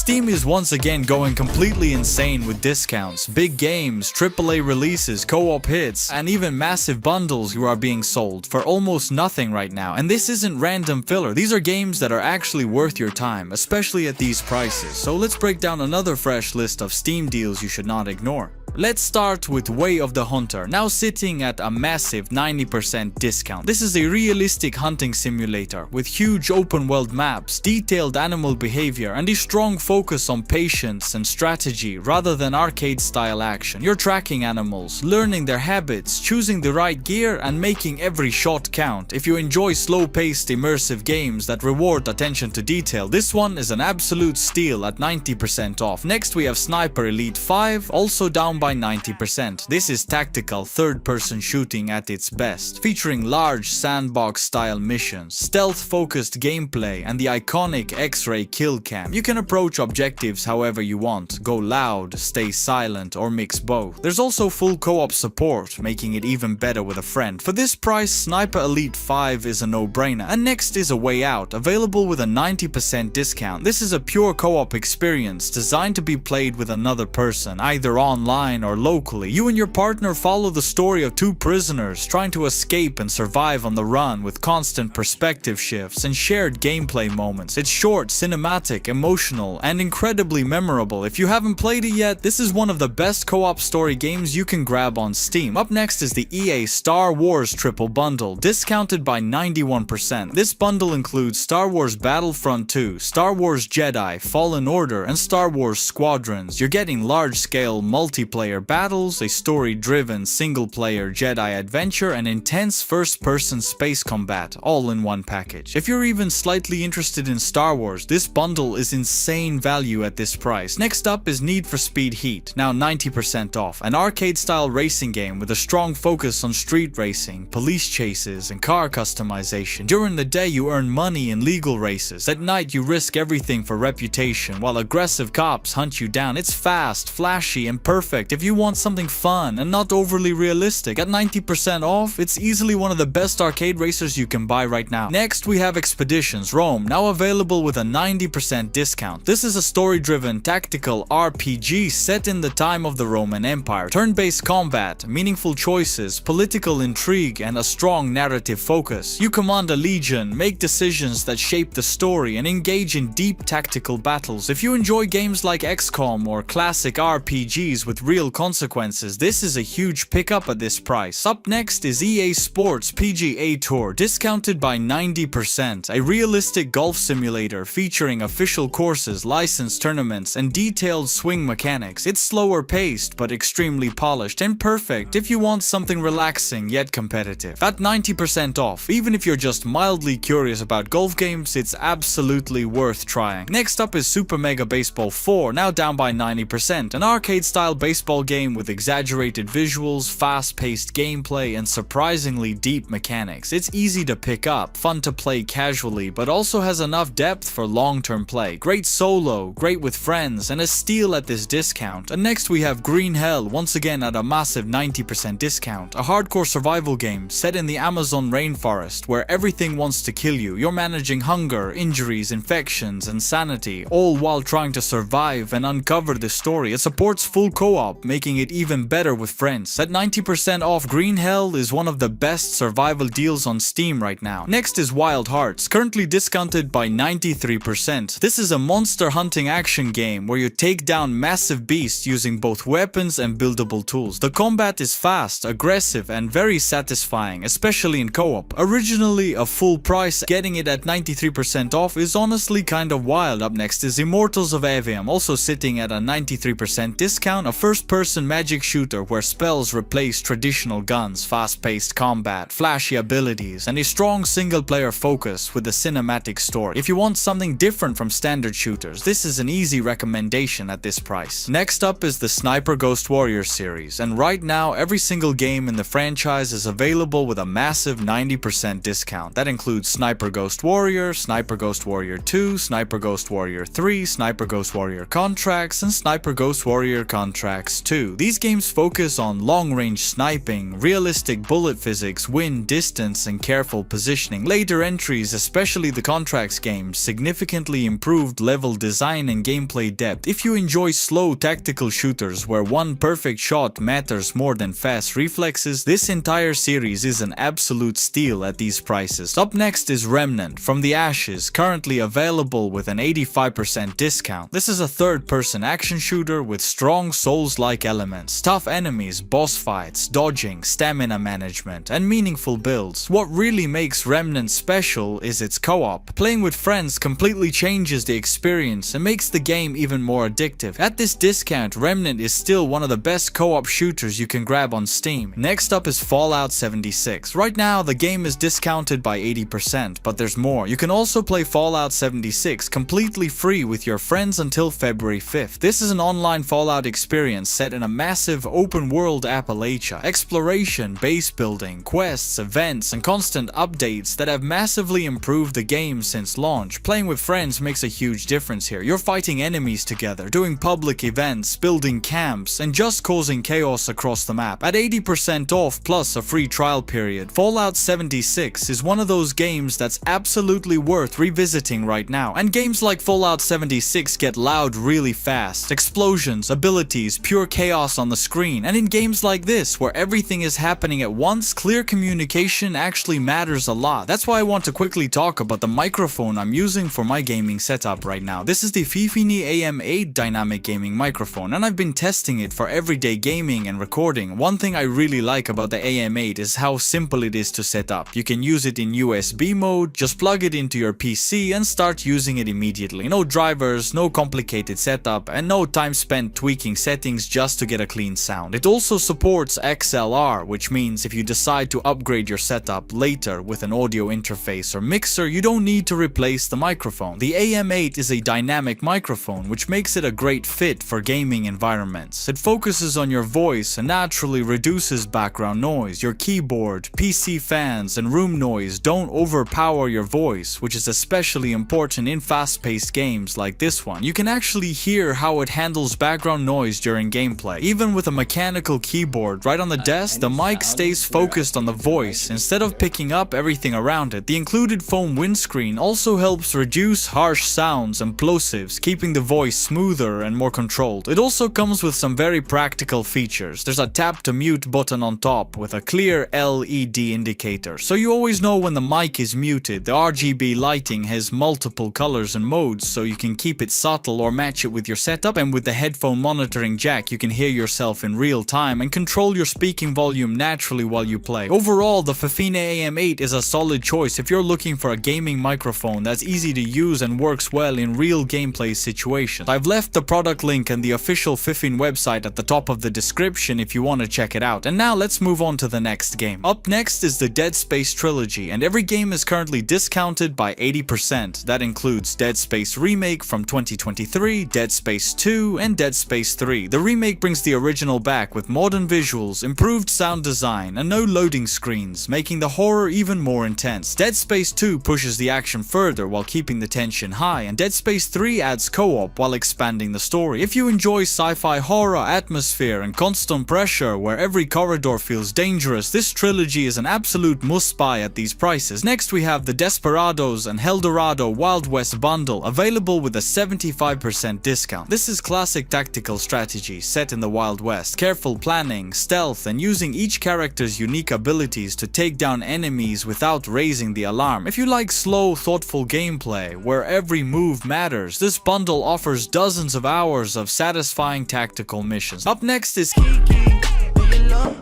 Steam is once again going completely insane with discounts, big games, AAA releases, co-op hits, and even massive bundles you are being sold for almost nothing right now. And this isn't random filler, these are games that are actually worth your time, especially at these prices. So let's break down another fresh list of Steam deals you should not ignore. Let's start with Way of the Hunter, now sitting at a massive 90% discount. This is a realistic hunting simulator with huge open world maps, detailed animal behavior, and a strong focus on patience and strategy rather than arcade style action. You're tracking animals, learning their habits, choosing the right gear, and making every shot count. If you enjoy slow-paced immersive games that reward attention to detail, this one is an absolute steal at 90% off. Next we have Sniper Elite 5, also down by 90%. This is tactical third-person shooting at its best, featuring large sandbox-style missions, stealth-focused gameplay, and the iconic X-ray kill cam. You can approach objectives however you want, go loud, stay silent, or mix both. There's also full co-op support, making it even better with a friend. For this price, Sniper Elite 5 is a no-brainer. And next is A Way Out, available with a 90% discount. This is a pure co-op experience designed to be played with another person, either online or locally. You and your partner follow the story of two prisoners trying to escape and survive on the run with constant perspective shifts and shared gameplay moments. It's short, cinematic, emotional, and incredibly memorable. If you haven't played it yet, this is one of the best co-op story games you can grab on Steam. Up next is the EA Star Wars Triple Bundle, discounted by 91%. This bundle includes Star Wars Battlefront 2, Star Wars Jedi, Fallen Order, and Star Wars Squadrons. You're getting large-scale multiplayer battles, a story-driven single-player Jedi adventure, and intense first-person space combat, all in one package. If you're even slightly interested in Star Wars, this bundle is insane value at this price. Next up is Need for Speed Heat, now 90% off, an arcade-style racing game with a strong focus on street racing, police chases, and car customization. During the day, you earn money in legal races. At night, you risk everything for reputation, while aggressive cops hunt you down. It's fast, flashy, and perfect if you want something fun and not overly realistic. At 90% off, it's easily one of the best arcade racers you can buy right now. Next, we have Expeditions Rome, now available with a 90% discount. This is a story-driven tactical RPG set in the time of the Roman Empire. Turn-based combat, meaningful choices, political intrigue, and a strong narrative focus. You command a legion, make decisions that shape the story, and engage in deep tactical battles. If you enjoy games like XCOM or classic RPGs with real consequences, this is a huge pickup at this price. Up next is EA Sports PGA Tour, discounted by 90%, a realistic golf simulator featuring official courses, licensed tournaments, and detailed swing mechanics. It's slower paced but extremely polished and perfect if you want something relaxing yet competitive. At 90% off, even if you're just mildly curious about golf games, it's absolutely worth trying. Next up is Super Mega Baseball 4, now down by 90%, an arcade-style baseball game with exaggerated visuals, fast-paced gameplay, and surprisingly deep mechanics. It's easy to pick up, fun to play casually, but also has enough depth for long-term play. Great solo, great with friends, and a steal at this discount. And next we have Green Hell, once again at a massive 90% discount. A hardcore survival game set in the Amazon rainforest where everything wants to kill you. You're managing hunger, injuries, infections, and sanity, all while trying to survive and uncover the story. It supports full co-op, making it even better with friends. At 90% off, Green Hell is one of the best survival deals on Steam right now. Next is Wild Hearts, currently discounted by 93%. This is a monster hunting action game where you take down massive beasts using both weapons and buildable tools. The combat is fast, aggressive, and very satisfying, especially in co-op. Originally a full price, getting it at 93% off is honestly kind of wild. Up next is Immortals of Aveum, also sitting at a 93% discount, a first-person magic shooter where spells replace traditional guns, fast-paced combat, flashy abilities, and a strong single-player focus with a cinematic story. If you want something different from standard shooters, this is an easy recommendation at this price. Next up is the Sniper Ghost Warrior series, and right now every single game in the franchise is available with a massive 90% discount. That includes Sniper Ghost Warrior, Sniper Ghost Warrior 2, Sniper Ghost Warrior 3, Sniper Ghost Warrior Contracts, and Sniper Ghost Warrior Contracts Space 2. These games focus on long-range sniping, realistic bullet physics, wind, distance, and careful positioning. Later entries, especially the Contracts games, significantly improved level design and gameplay depth. If you enjoy slow tactical shooters where one perfect shot matters more than fast reflexes, this entire series is an absolute steal at these prices. Up next is Remnant from the Ashes, currently available with an 85% discount. This is a third-person action shooter with strong Souls-like elements, tough enemies, boss fights, dodging, stamina management, and meaningful builds. What really makes Remnant special is its co-op. Playing with friends completely changes the experience and makes the game even more addictive. At this discount, Remnant is still one of the best co-op shooters you can grab on Steam. Next up is Fallout 76. Right now, the game is discounted by 80%, but there's more. You can also play Fallout 76 completely free with your friends until February 5th. This is an online Fallout experience set in a massive open-world Appalachia. Exploration, base building, quests, events, and constant updates that have massively improved the game since launch. Playing with friends makes a huge difference here. You're fighting enemies together, doing public events, building camps, and just causing chaos across the map. At 80% off plus a free trial period, Fallout 76 is one of those games that's absolutely worth revisiting right now. And games like Fallout 76 get loud really fast. Explosions, abilities, pure chaos on the screen. And in games like this, where everything is happening at once, clear communication actually matters a lot. That's why I want to quickly talk about the microphone I'm using for my gaming setup right now. This is the Fifine AM8 dynamic gaming microphone, and I've been testing it for everyday gaming and recording. One thing I really like about the AM8 is how simple it is to set up. You can use it in USB mode, just plug it into your PC and start using it immediately. No drivers, no complicated setup, and no time spent tweaking settings just to get a clean sound. It also supports XLR, which means if you decide to upgrade your setup later with an audio interface or mixer, you don't need to replace the microphone. The AM8 is a dynamic microphone, which makes it a great fit for gaming environments. It focuses on your voice and naturally reduces background noise. Your keyboard, PC fans, and room noise don't overpower your voice, which is especially important in fast-paced games like this one. You can actually hear how it handles background noise during gameplay. Even with a mechanical keyboard right on the desk, the mic stays focused on the voice instead of picking up everything around it. The included foam windscreen also helps reduce harsh sounds and plosives, keeping the voice smoother and more controlled. It also comes with some very practical features. There's a tap to mute button on top with a clear LED indicator, so you always know when the mic is muted. The RGB lighting has multiple colors and modes, so you can keep it subtle or match it with your setup, and with the headphone monitoring jack you can hear yourself in real time and control your speaking volume naturally while you play. Overall, the Fifine AM8 is a solid choice if you're looking for a gaming microphone that's easy to use and works well in real gameplay situations. I've left the product link and the official Fifine website at the top of the description if you want to check it out. And now let's move on to the next game. Up next is the Dead Space trilogy, and every game is currently discounted by 80%. That includes Dead Space Remake from 2023, Dead Space 2, and Dead Space 3. The remake brings the original back with modern visuals, improved sound design, and no loading screens, making the horror even more intense. Dead Space 2 pushes the action further while keeping the tension high, and Dead Space 3 adds co-op while expanding the story. If you enjoy sci-fi horror, atmosphere, and constant pressure where every corridor feels dangerous, this trilogy is an absolute must-buy at these prices. Next we have the Desperados and Helldorado Wild West bundle, available with a 75% discount. This is classic tactical strategy set in the Wild West. Careful planning, stealth, and using each character's unique abilities to take down enemies without raising the alarm. If you like slow, thoughtful gameplay where every move matters, this bundle offers dozens of hours of satisfying tactical missions. Up next is Kiki.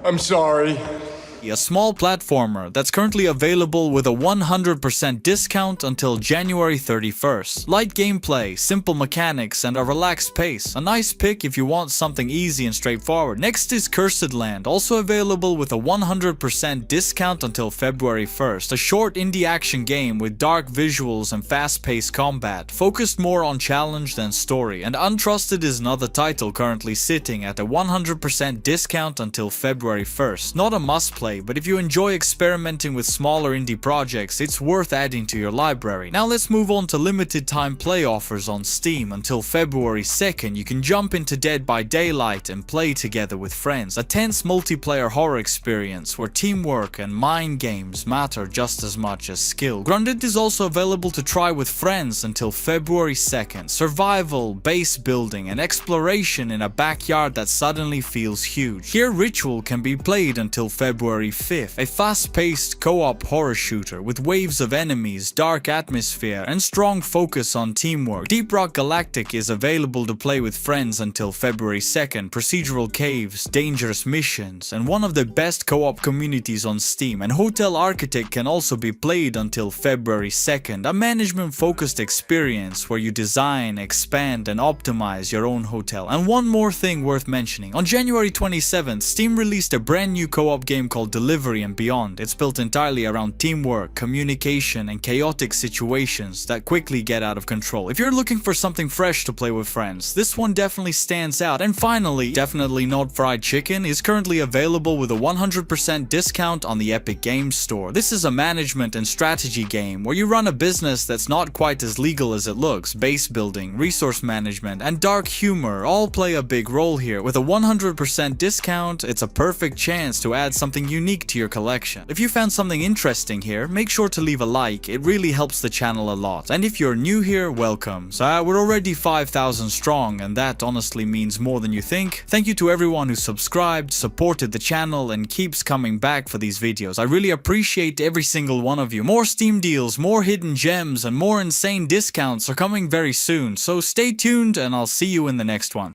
I'm sorry. A small platformer that's currently available with a 100% discount until January 31st. Light gameplay, simple mechanics, and a relaxed pace. A nice pick if you want something easy and straightforward. Next is Cursedland, also available with a 100% discount until February 1st. A short indie action game with dark visuals and fast-paced combat, focused more on challenge than story. And Untrusted is another title currently sitting at a 100% discount until February 1st. Not a must-play play, but if you enjoy experimenting with smaller indie projects, it's worth adding to your library. Now let's move on to limited time play offers on Steam. Until February 2nd, you can jump into Dead by Daylight and play together with friends, a tense multiplayer horror experience where teamwork and mind games matter just as much as skill. Grounded is also available to try with friends until February 2nd. Survival, base building, and exploration in a backyard that suddenly feels huge. Sker Ritual can be played until February 5th, a fast-paced co-op horror shooter with waves of enemies, dark atmosphere, and strong focus on teamwork. Deep Rock Galactic is available to play with friends until February 2nd. Procedural caves, dangerous missions, and one of the best co-op communities on Steam. And Hotel Architect can also be played until February 2nd, a management-focused experience where you design, expand, and optimize your own hotel. And one more thing worth mentioning. On January 27th, Steam released a brand new co-op game called Delivery and Beyond. It's built entirely around teamwork, communication, and chaotic situations that quickly get out of control. If you're looking for something fresh to play with friends, this one definitely stands out. And finally, Definitely Not Fried Chicken is currently available with a 100% discount on the Epic Games Store. This is a management and strategy game where you run a business that's not quite as legal as it looks. Base building, resource management, and dark humor all play a big role here. With a 100% discount, it's a perfect chance to add something unique to your collection. If you found something interesting here, make sure to leave a like. It really helps the channel a lot. And if you're new here, welcome. So we're already 5,000 strong, and that honestly means more than you think. Thank you to everyone who subscribed, supported the channel, and keeps coming back for these videos. I really appreciate every single one of you. More Steam deals, more hidden gems, and more insane discounts are coming very soon. So stay tuned, and I'll see you in the next one.